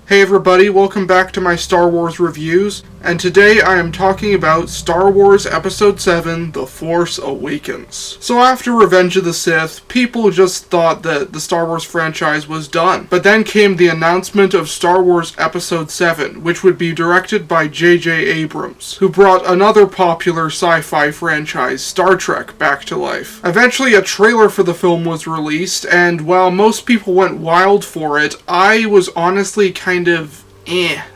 Hey everybody, welcome back to my Star Wars reviews, and today I am talking about Star Wars Episode 7, The Force Awakens. So after Revenge of the Sith, people just thought that the Star Wars franchise was done. But then came the announcement of Star Wars Episode 7, which would be directed by J.J. Abrams, who brought another popular sci-fi franchise, Star Trek, back to life. Eventually a trailer for the film was released, and while most people went wild for it, I was honestly kind of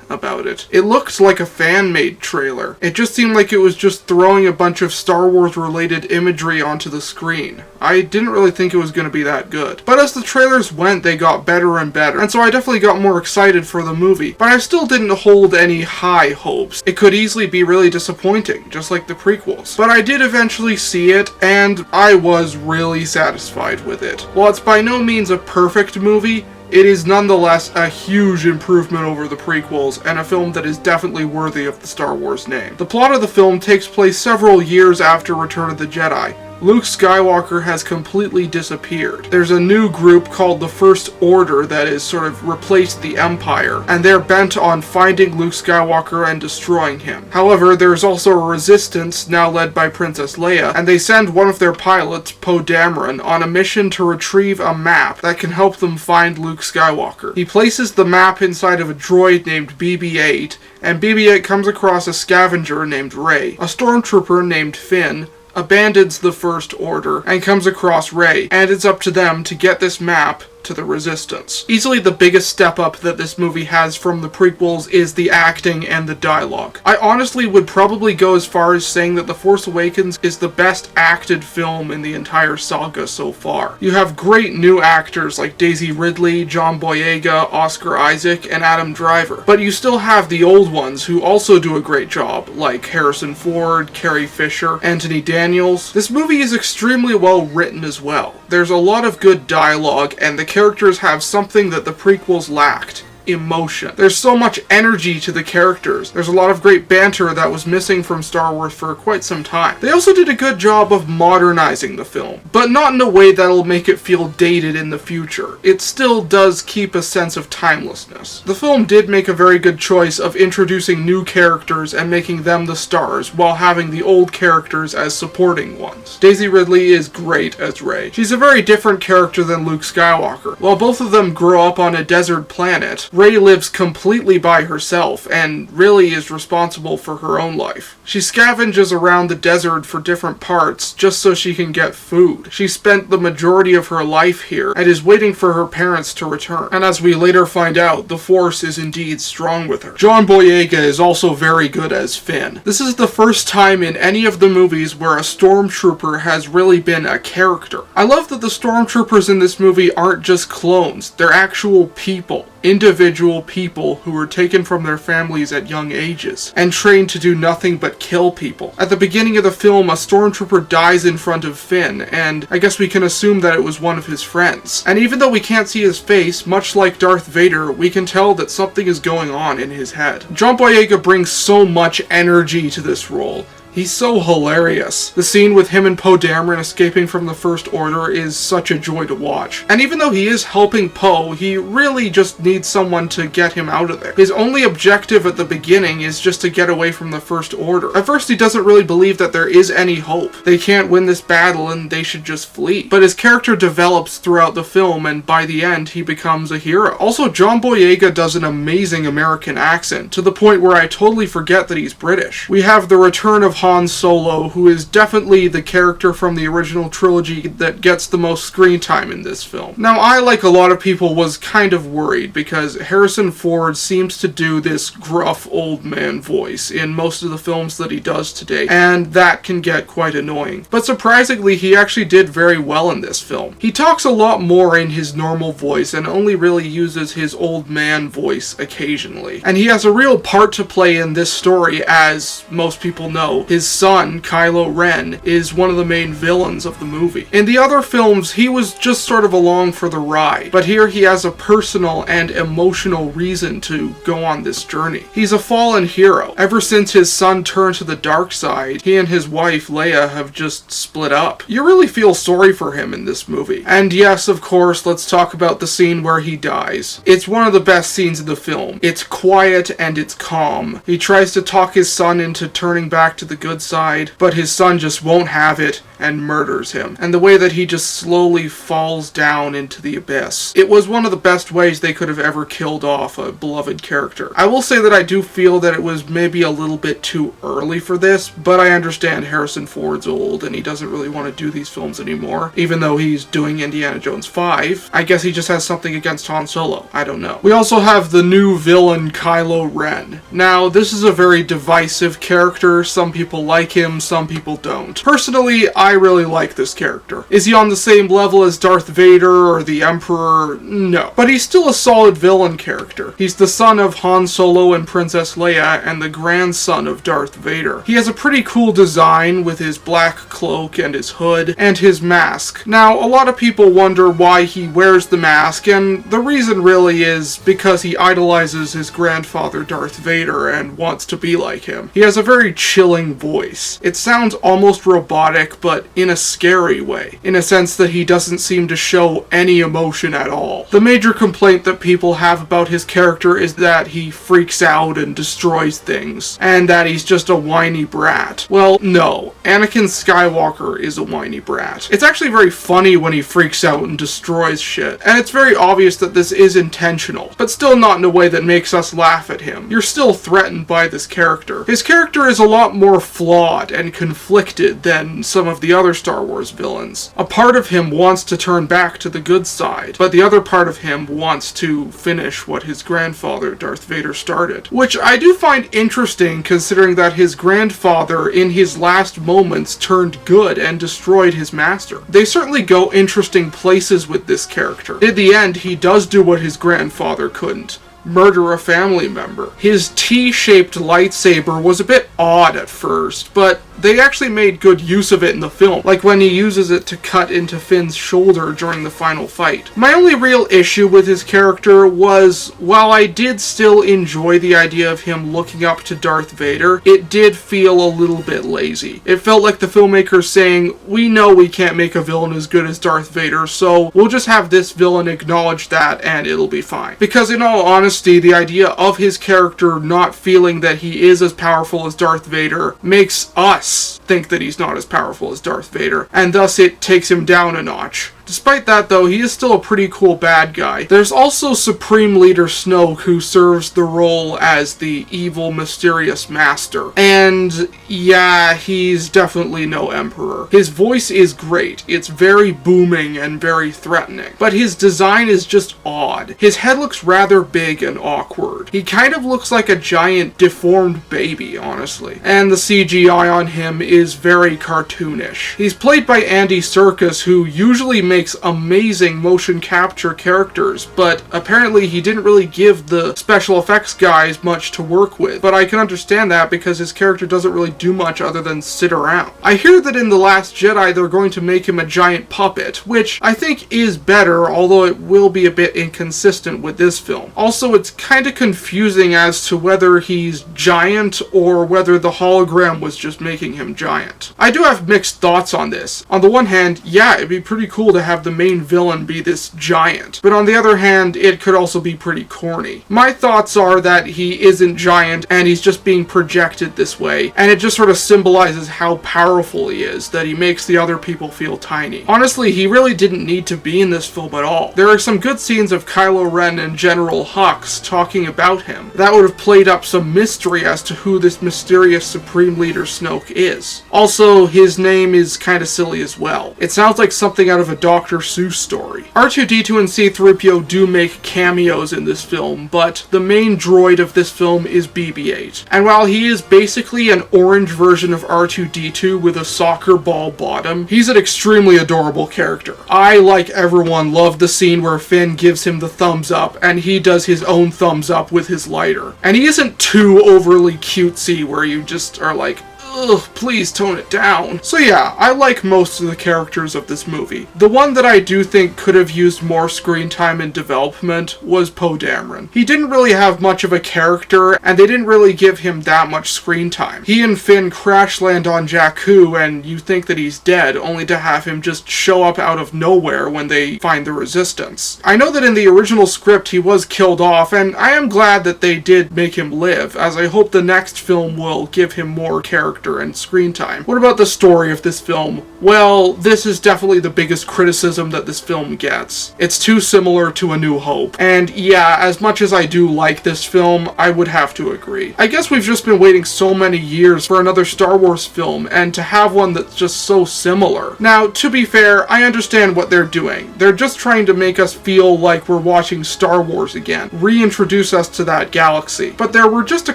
about it. It looked like a fan-made trailer. It just seemed like it was just throwing a bunch of Star Wars related imagery onto the screen. I didn't really think it was going to be that good. But as the trailers went, they got better and better, and so I definitely got more excited for the movie. But I still didn't hold any high hopes. It could easily be really disappointing, just like the prequels. But I did eventually see it, and I was really satisfied with it. While it's by no means a perfect movie, it is nonetheless a huge improvement over the prequels, and a film that is definitely worthy of the Star Wars name. The plot of the film takes place several years after Return of the Jedi. Luke Skywalker has completely disappeared. There's a new group called the First Order that has sort of replaced the Empire, and they're bent on finding Luke Skywalker and destroying him. However, there's also a resistance, now led by Princess Leia, and they send one of their pilots, Poe Dameron, on a mission to retrieve a map that can help them find Luke Skywalker. He places the map inside of a droid named BB-8, and BB-8 comes across a scavenger named Rey. A stormtrooper named Finn abandons the First Order and comes across Rey, and it's up to them to get this map to the Resistance. Easily the biggest step up that this movie has from the prequels is the acting and the dialogue. I honestly would probably go as far as saying that The Force Awakens is the best acted film in the entire saga so far. You have great new actors like Daisy Ridley, John Boyega, Oscar Isaac, and Adam Driver, but you still have the old ones who also do a great job, like Harrison Ford, Carrie Fisher, Anthony Daniels. This movie is extremely well written as well. There's a lot of good dialogue, and the characters have something that the prequels lacked: emotion. There's so much energy to the characters. There's a lot of great banter that was missing from Star Wars for quite some time. They also did a good job of modernizing the film, but not in a way that'll make it feel dated in the future. It still does keep a sense of timelessness. The film did make a very good choice of introducing new characters and making them the stars, while having the old characters as supporting ones. Daisy Ridley is great as Rey. She's a very different character than Luke Skywalker. While both of them grow up on a desert planet, Rey lives completely by herself and really is responsible for her own life. She scavenges around the desert for different parts just so she can get food. She spent the majority of her life here and is waiting for her parents to return. And as we later find out, the Force is indeed strong with her. John Boyega is also very good as Finn. This is the first time in any of the movies where a stormtrooper has really been a character. I love that the stormtroopers in this movie aren't just clones, they're actual people. Individual people who were taken from their families at young ages and trained to do nothing but kill people. At the beginning of the film, a stormtrooper dies in front of Finn, and I guess we can assume that it was one of his friends. And even though we can't see his face, much like Darth Vader, we can tell that something is going on in his head. John Boyega brings so much energy to this role. He's so hilarious. The scene with him and Poe Dameron escaping from the First Order is such a joy to watch. And even though he is helping Poe, he really just needs someone to get him out of there. His only objective at the beginning is just to get away from the First Order. At first he doesn't really believe that there is any hope. They can't win this battle and they should just flee. But his character develops throughout the film, and by the end he becomes a hero. Also, John Boyega does an amazing American accent, to the point where I totally forget that he's British. We have the return of Han Solo, who is definitely the character from the original trilogy that gets the most screen time in this film. Now, I, like a lot of people, was kind of worried because Harrison Ford seems to do this gruff old man voice in most of the films that he does today, and that can get quite annoying. But surprisingly, he actually did very well in this film. He talks a lot more in his normal voice and only really uses his old man voice occasionally. And he has a real part to play in this story, as most people know. His son, Kylo Ren, is one of the main villains of the movie. In the other films, he was just sort of along for the ride, but here he has a personal and emotional reason to go on this journey. He's a fallen hero. Ever since his son turned to the dark side, he and his wife, Leia, have just split up. You really feel sorry for him in this movie. And yes, of course, let's talk about the scene where he dies. It's one of the best scenes in the film. It's quiet and it's calm. He tries to talk his son into turning back to the good side, but his son just won't have it and murders him. And the way that he just slowly falls down into the abyss. It was one of the best ways they could have ever killed off a beloved character. I will say that I do feel that it was maybe a little bit too early for this, but I understand Harrison Ford's old and he doesn't really want to do these films anymore, even though he's doing Indiana Jones 5. I guess he just has something against Han Solo. I don't know. We also have the new villain, Kylo Ren. Now, this is a very divisive character. Some people like him, some people don't. Personally, I really like this character. Is he on the same level as Darth Vader or the Emperor? No. But he's still a solid villain character. He's the son of Han Solo and Princess Leia and the grandson of Darth Vader. He has a pretty cool design with his black cloak and his hood and his mask. Now, a lot of people wonder why he wears the mask, and the reason really is because he idolizes his grandfather Darth Vader and wants to be like him. He has a very chilling voice. It sounds almost robotic, but in a scary way, in a sense that he doesn't seem to show any emotion at all. The major complaint that people have about his character is that he freaks out and destroys things, and that he's just a whiny brat. Well, no. Anakin Skywalker is a whiny brat. It's actually very funny when he freaks out and destroys shit, and it's very obvious that this is intentional, but still not in a way that makes us laugh at him. You're still threatened by this character. His character is a lot more flawed and conflicted than some of the other Star Wars villains. A part of him wants to turn back to the good side, but the other part of him wants to finish what his grandfather, Darth Vader, started. Which I do find interesting, considering that his grandfather, in his last moments, turned good and destroyed his master. They certainly go interesting places with this character. In the end, he does do what his grandfather couldn't: murder a family member. His T-shaped lightsaber was a bit odd at first, but they actually made good use of it in the film, like when he uses it to cut into Finn's shoulder during the final fight. My only real issue with his character was, while I did still enjoy the idea of him looking up to Darth Vader, it did feel a little bit lazy. It felt like the filmmakers saying, we know we can't make a villain as good as Darth Vader, so we'll just have this villain acknowledge that and it'll be fine. Because in all honesty, the idea of his character not feeling that he is as powerful as Darth Vader makes us think that he's not as powerful as Darth Vader, and thus it takes him down a notch. Despite that, though, he is still a pretty cool bad guy. There's also Supreme Leader Snoke, who serves the role as the evil, mysterious master. And yeah, he's definitely no Emperor. His voice is great. It's very booming and very threatening. But his design is just odd. His head looks rather big and awkward. He kind of looks like a giant deformed baby, honestly. And the CGI on him is very cartoonish. He's played by Andy Serkis, who usually makes amazing motion capture characters, but apparently he didn't really give the special effects guys much to work with. But I can understand that because his character doesn't really do much other than sit around. I hear that in The Last Jedi they're going to make him a giant puppet, which I think is better, although it will be a bit inconsistent with this film. Also, it's kind of confusing as to whether he's giant or whether the hologram was just making him giant. I do have mixed thoughts on this. On the one hand, yeah, it'd be pretty cool to have the main villain be this giant, but on the other hand, it could also be pretty corny. My thoughts are that he isn't giant and he's just being projected this way, and it just sort of symbolizes how powerful he is, that he makes the other people feel tiny. Honestly, he really didn't need to be in this film at all. There are some good scenes of Kylo Ren and General Hux talking about him. That would have played up some mystery as to who this mysterious Supreme Leader Snoke is. Also, his name is kind of silly as well. It sounds like something out of a Dr. Seuss story. R2-D2 and C-3PO do make cameos in this film, but the main droid of this film is BB-8. And while he is basically an orange version of R2-D2 with a soccer ball bottom, he's an extremely adorable character. I, like everyone, love the scene where Finn gives him the thumbs up, and he does his own thumbs up with his lighter. And he isn't too overly cutesy where you just are like, ugh, please tone it down. So yeah, I like most of the characters of this movie. The one that I do think could have used more screen time in development was Poe Dameron. He didn't really have much of a character, and they didn't really give him that much screen time. He and Finn crash land on Jakku, and you think that he's dead, only to have him just show up out of nowhere when they find the Resistance. I know that in the original script he was killed off, and I am glad that they did make him live, as I hope the next film will give him more character and screen time. What about the story of this film? Well, this is definitely the biggest criticism that this film gets. It's too similar to A New Hope. And yeah, as much as I do like this film, I would have to agree. I guess we've just been waiting so many years for another Star Wars film, and to have one that's just so similar. Now, to be fair, I understand what they're doing. They're just trying to make us feel like we're watching Star Wars again, reintroduce us to that galaxy. But there were just a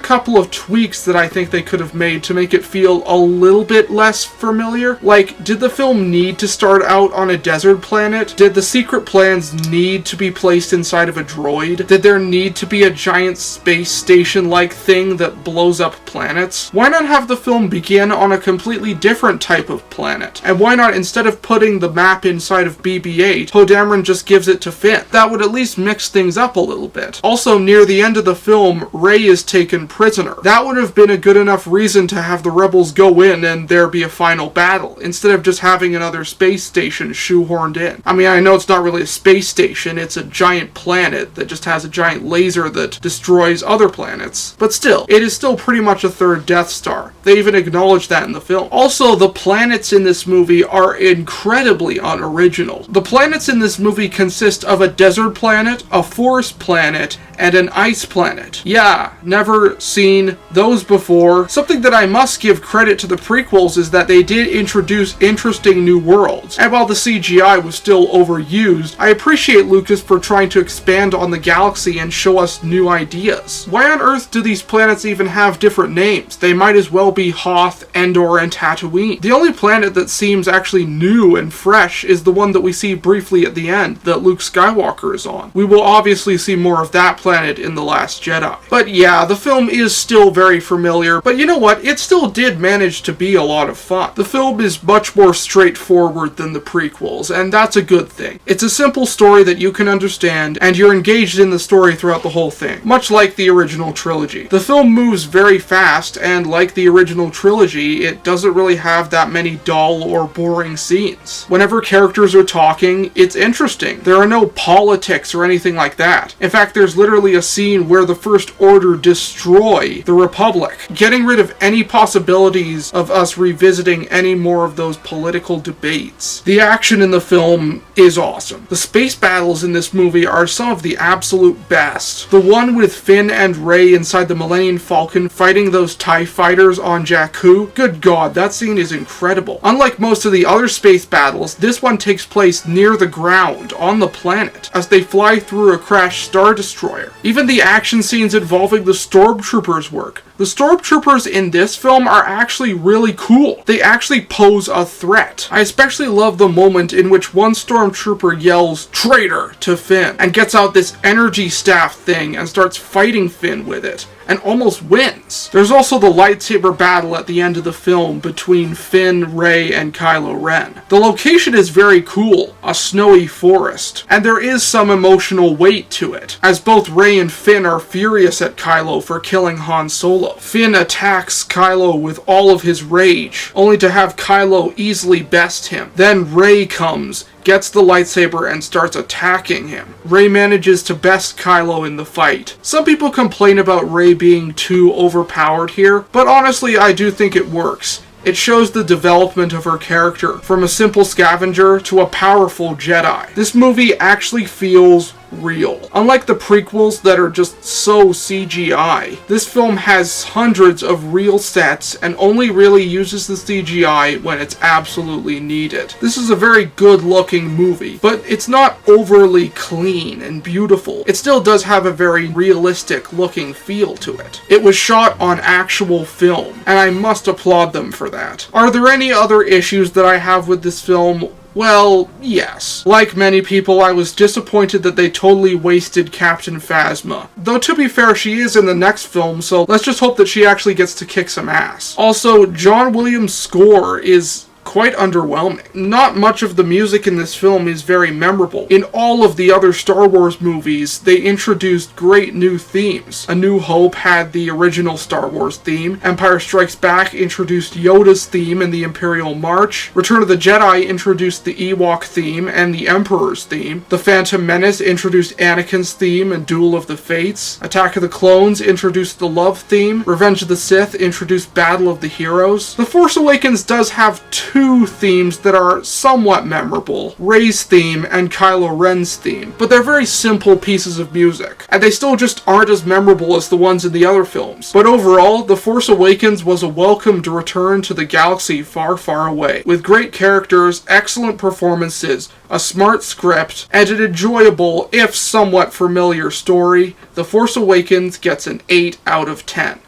couple of tweaks that I think they could have made to make it feel a little bit less familiar. Like, did the film need to start out on a desert planet? Did the secret plans need to be placed inside of a droid? Did there need to be a giant space station-like thing that blows up planets? Why not have the film begin on a completely different type of planet? And why not, instead of putting the map inside of BB-8, Poe Dameron just gives it to Finn? That would at least mix things up a little bit. Also, near the end of the film, Rey is taken prisoner. That would have been a good enough reason to have the rebels go in and there be a final battle, instead of just having another space station shoehorned in. I mean, I know it's not really a space station, it's a giant planet that just has a giant laser that destroys other planets. But still, it is still pretty much a third Death Star. They even acknowledge that in the film. Also, the planets in this movie are incredibly unoriginal. The planets in this movie consist of a desert planet, a forest planet, and an ice planet. Yeah, never seen those before. Something that I must give credit to the prequels is that they did introduce interesting new worlds. And while the CGI was still overused, I appreciate Lucas for trying to expand on the galaxy and show us new ideas. Why on earth do these planets even have different names? They might as well be Hoth, Endor, and Tatooine. The only planet that seems actually new and fresh is the one that we see briefly at the end, that Luke Skywalker is on. We will obviously see more of that planet in The Last Jedi. But yeah, the film is still very familiar, but you know what? It still did manage to be a lot of fun. The film is much more straightforward than the prequels, and that's a good thing. It's a simple story that you can understand, and you're engaged in the story throughout the whole thing, much like the original trilogy. The film moves very fast, and like the original trilogy, it doesn't really have that many dull or boring scenes. Whenever characters are talking, it's interesting. There are no politics or anything like that. In fact, there's literally a scene where the First Order destroy the Republic, getting rid of any possibilities of us revisiting any more of those political debates. The action in the film is awesome. The space battles in this movie are some of the absolute best. The one with Finn and Rey inside the Millennium Falcon fighting those TIE fighters on Jakku, good god, that scene is incredible. Unlike most of the other space battles, this one takes place near the ground, on the planet, as they fly through a crashed Star Destroyer. Even the action scenes involving the stormtroopers work. The stormtroopers in this film are actually really cool. They actually pose a threat. I especially love the moment in which one stormtrooper yells, "Traitor!" to Finn, and gets out this energy staff thing and starts fighting Finn with it, and almost wins. There's also the lightsaber battle at the end of the film between Finn, Rey, and Kylo Ren. The location is very cool, a snowy forest, and there is some emotional weight to it, as both Rey and Finn are furious at Kylo for killing Han Solo. Finn attacks Kylo with all of his rage, only to have Kylo easily best him. Then Rey comes, gets the lightsaber, and starts attacking him. Rey manages to best Kylo in the fight. Some people complain about Rey being too overpowered here, but honestly I do think it works. It shows the development of her character, from a simple scavenger to a powerful Jedi. This movie actually feels real. Unlike the prequels that are just so CGI, this film has hundreds of real sets and only really uses the CGI when it's absolutely needed. This is a very good looking movie, but it's not overly clean and beautiful. It still does have a very realistic looking feel to it. It was shot on actual film, and I must applaud them for that. Are there any other issues that I have with this film? Well, yes. Like many people, I was disappointed that they totally wasted Captain Phasma. Though to be fair, she is in the next film, so let's just hope that she actually gets to kick some ass. Also, John Williams' score is quite underwhelming. Not much of the music in this film is very memorable. In all of the other Star Wars movies, they introduced great new themes. A New Hope had the original Star Wars theme, Empire Strikes Back introduced Yoda's theme and the Imperial March, Return of the Jedi introduced the Ewok theme and the Emperor's theme, The Phantom Menace introduced Anakin's theme and Duel of the Fates, Attack of the Clones introduced the Love theme, Revenge of the Sith introduced Battle of the Heroes. The Force Awakens does have two themes that are somewhat memorable, Rey's theme and Kylo Ren's theme, but they're very simple pieces of music, and they still just aren't as memorable as the ones in the other films. But overall, The Force Awakens was a welcomed return to the galaxy far, far away, with great characters, excellent performances, a smart script, and an enjoyable, if somewhat familiar story. The Force Awakens gets an 8 out of 10.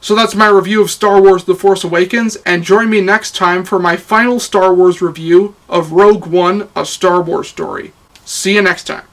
So that's my review of Star Wars The Force Awakens, and join me next time for my final Star Wars review of Rogue One, A Star Wars Story. See you next time.